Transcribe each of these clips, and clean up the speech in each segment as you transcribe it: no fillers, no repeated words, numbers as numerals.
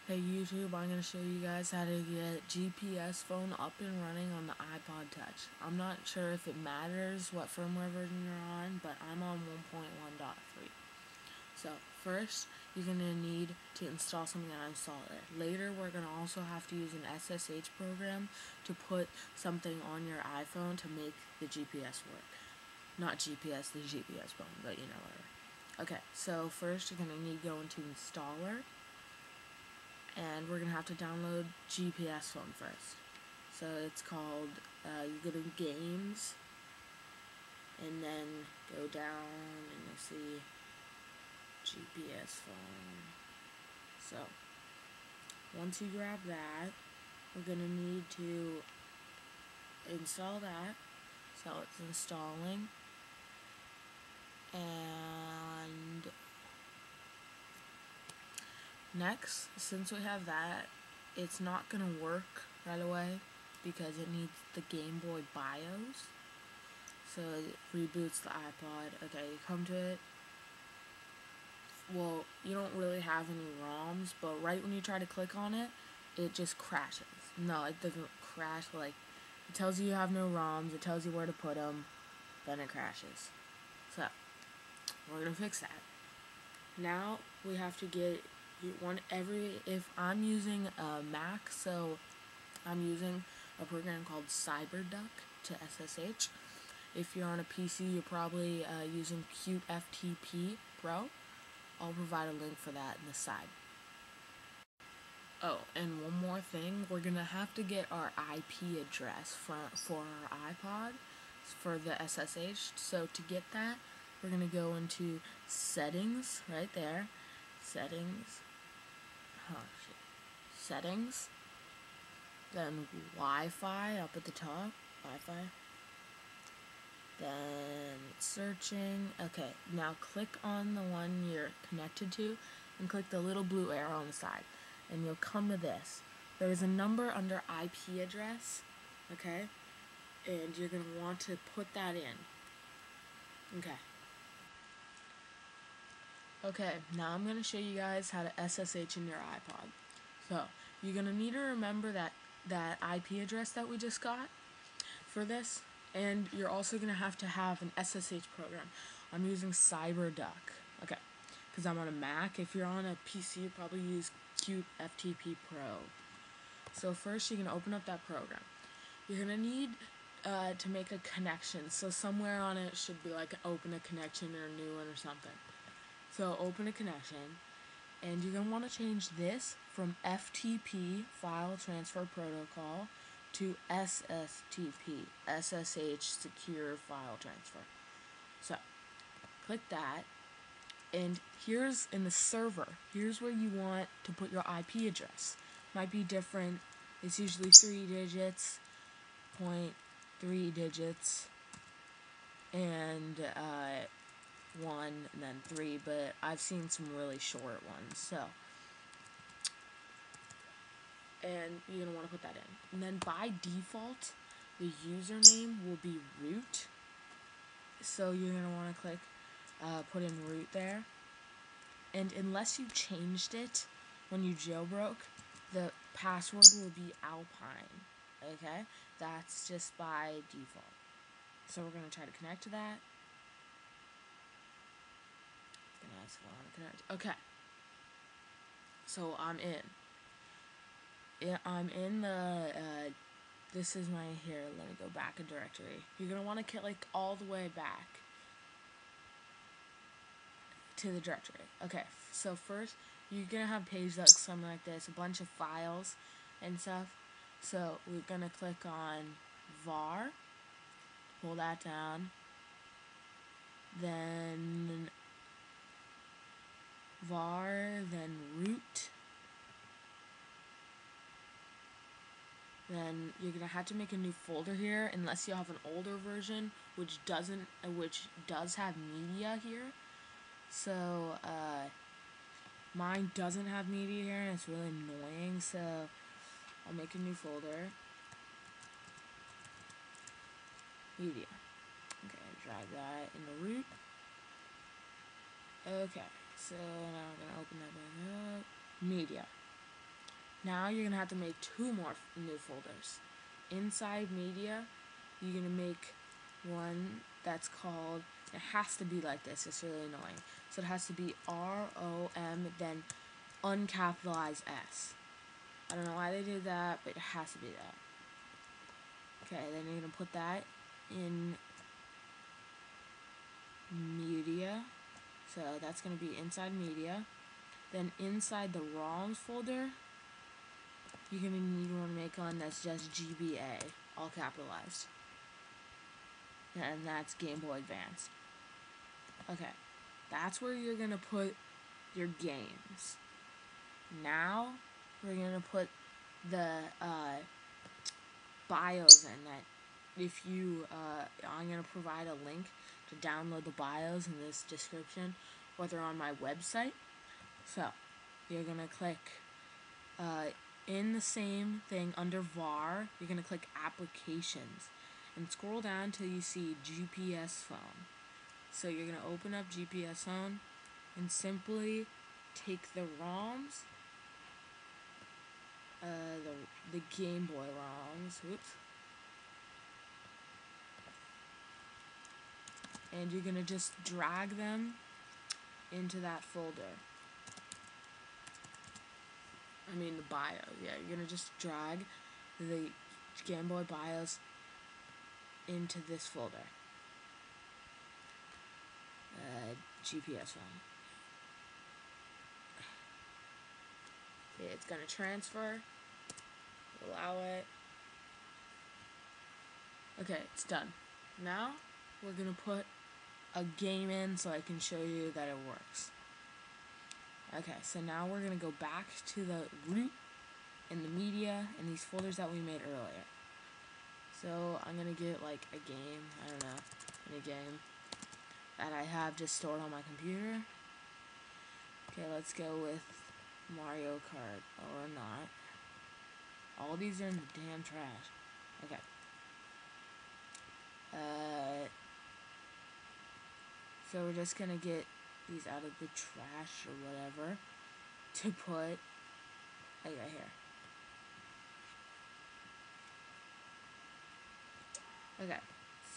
Hey YouTube, I'm going to show you guys how to get GPSPhone up and running on the iPod Touch. I'm not sure if it matters what firmware version you're on, but I'm on 1.1.3. So first, you're going to need to install something on installer. Later, we're going to also have to use an SSH program to put something on your iPhone to make the GPS work. Not GPS, the GPSPhone, but you know whatever. Okay, so first you're going to need to go into installer. And we're going to have to download GPSPhone first. So it's called, you go to games, and then go down, and you'll see GPSPhone. So, once you grab that, we're going to need to install that. So it's installing. And next, since we have that, it's not going to work right away because it needs the Game Boy BIOS. So it reboots the iPod. Okay, you come to it. Well, you don't really have any ROMs, but right when you try to click on it, it just crashes. No, it doesn't crash. Like, it tells you have no ROMs. It tells you where to put them. Then it crashes. So, we're going to fix that. Now, we have to get if I'm using a Mac, so I'm using a program called CyberDuck to SSH. If you're on a PC, you're probably using Cute Ftp Pro. I'll provide a link for that in the side. Oh, and one more thing, we're gonna have to get our IP address for our iPod for the SSH. So to get that, we're gonna go into settings right there. Settings. Oh shit. Settings. Then Wi-Fi up at the top. Wi-Fi. Then searching. Okay, now click on the one you're connected to and click the little blue arrow on the side. And you'll come to this. There's a number under IP address. Okay? And you're going to want to put that in. Okay. Okay, now I'm going to show you guys how to SSH in your iPod. So, you're going to need to remember that IP address that we just got for this. And you're also going to have an SSH program. I'm using CyberDuck. Okay, because I'm on a Mac. If you're on a PC, you probably use Cute Ftp Pro. So first, you're going to open up that program. You're going to need to make a connection. So somewhere on it should be like open a connection or a new one or something. So open a connection. And you're going to want to change this from FTP, File Transfer Protocol, to SSTP, SSH Secure File Transfer. So, click that, and here's in the server, here's where you want to put your IP address. Might be different. It's usually 3 digits, 0.3 digits, and 1, and then 3, but I've seen some really short ones, so. And you're going to want to put that in. And then by default, the username will be root. So you're going to want to click put in root there. And unless you changed it when you jailbroke, the password will be Alpine. Okay? That's just by default. So we're going to try to connect to that. It's going to ask if I want to connect. Okay. So I'm in. Yeah, I'm in the, this is my, here, let me go back a directory. You're going to want to click all the way back to the directory. Okay, so first, you're going to have a page that looks something like this, a bunch of files and stuff. So we're going to click on var, pull that down, then var, then root. Then you're gonna have to make a new folder here, unless you have an older version which does have media here. So mine doesn't have media here, and it's really annoying. So I'll make a new folder. Media. Okay, drag that in the root. Okay, so now I'm gonna open that back up. Media. Now you're gonna have to make 2 more new folders. Inside media, you're gonna make one that's called, it has to be like this, it's really annoying. So it has to be ROM, then uncapitalized S. I don't know why they did that, but it has to be that. Okay, then you're gonna put that in media. So that's gonna be inside media. Then inside the ROMs folder, you're gonna need one to make one that's just GBA, all capitalized. And that's Game Boy Advance. Okay, that's where you're gonna put your games. Now we're gonna put the BIOS in that. If you, I'm gonna provide a link to download the BIOS in this description, whether on my website. So you're gonna click in the same thing under VAR. You're gonna click Applications and scroll down till you see GPSPhone. So you're gonna open up GPSPhone and simply take the ROMs, the Game Boy ROMs, and you're gonna just drag them into that folder. I mean the BIOS. Yeah, you're gonna just drag the Game Boy BIOS into this folder. GPSPhone. It's gonna transfer. Allow it. Okay, it's done. Now we're gonna put a game in so I can show you that it works. Okay, so now we're gonna go back to the root and the media and these folders that we made earlier. So I'm gonna get like a game, I don't know, any game that I have just stored on my computer. Okay, let's go with Mario Kart, or not. All these are in the damn trash. Okay. So we're just gonna get these out of the trash or whatever to put right here. Okay,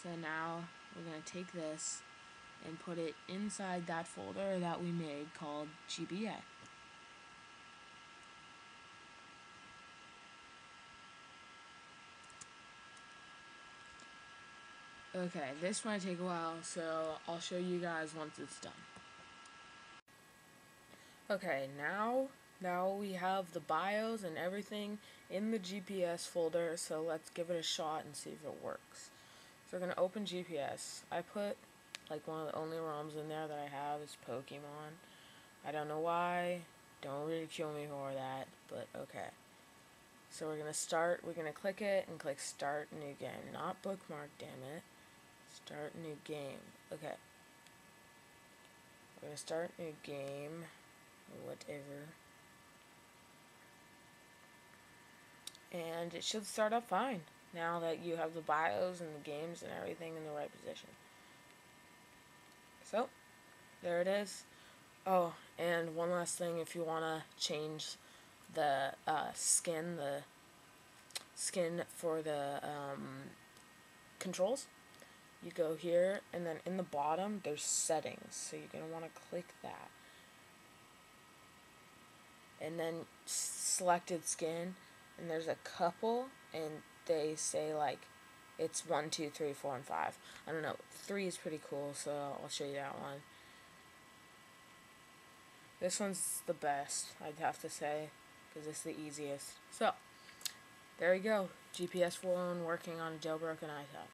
so now we're gonna take this and put it inside that folder that we made called GBA. Okay, this might take a while, so I'll show you guys once it's done. Okay, now we have the BIOS and everything in the GPS folder, so let's give it a shot and see if it works. So we're going to open GPS. I put, like, one of the only ROMs in there that I have is Pokemon. I don't know why, don't ridicule me for that, but okay. So we're going to click it and click Start New Game, not Bookmark, damn it. Start New Game, okay. We're going to start new game, whatever. And it should start up fine now that you have the BIOS and the games and everything in the right position. So, there it is. Oh, and one last thing, if you want to change the skin for the controls, you go here, and then in the bottom there's settings, so you're going to want to click that. And then selected skin, and there's a couple, and they say like it's 1, 2, 3, 4, and 5. I don't know, 3 is pretty cool, so I'll show you that one. This one's the best, I'd have to say, because it's the easiest. So, there you go, GPSPhone working on a jailbroken itouch.